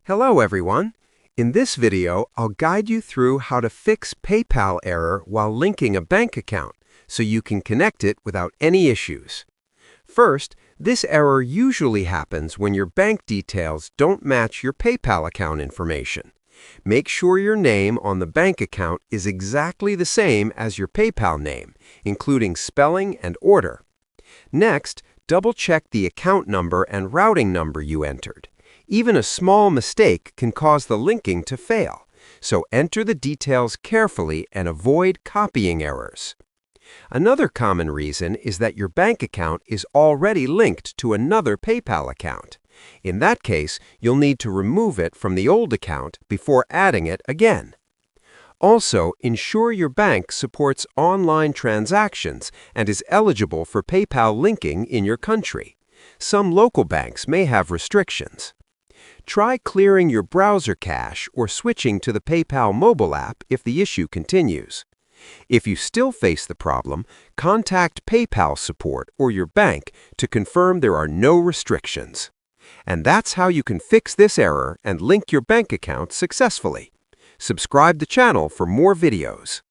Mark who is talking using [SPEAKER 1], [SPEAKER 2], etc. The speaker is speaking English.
[SPEAKER 1] Hello everyone. In this video, I'll guide you through how to fix PayPal error while linking a bank account so you can connect it without any issues. First, this error usually happens when your bank details don't match your PayPal account information. Make sure your name on the bank account is exactly the same as your PayPal name, including spelling and order. Next, double-check the account number and routing number you entered. Even a small mistake can cause the linking to fail, so enter the details carefully and avoid copying errors. Another common reason is that your bank account is already linked to another PayPal account. In that case, you'll need to remove it from the old account before adding it again. Also, ensure your bank supports online transactions and is eligible for PayPal linking in your country. Some local banks may have restrictions. Try clearing your browser cache or switching to the PayPal mobile app if the issue continues. If you still face the problem, contact PayPal support or your bank to confirm there are no restrictions. And that's how you can fix this error and link your bank account successfully. Subscribe to the channel for more videos.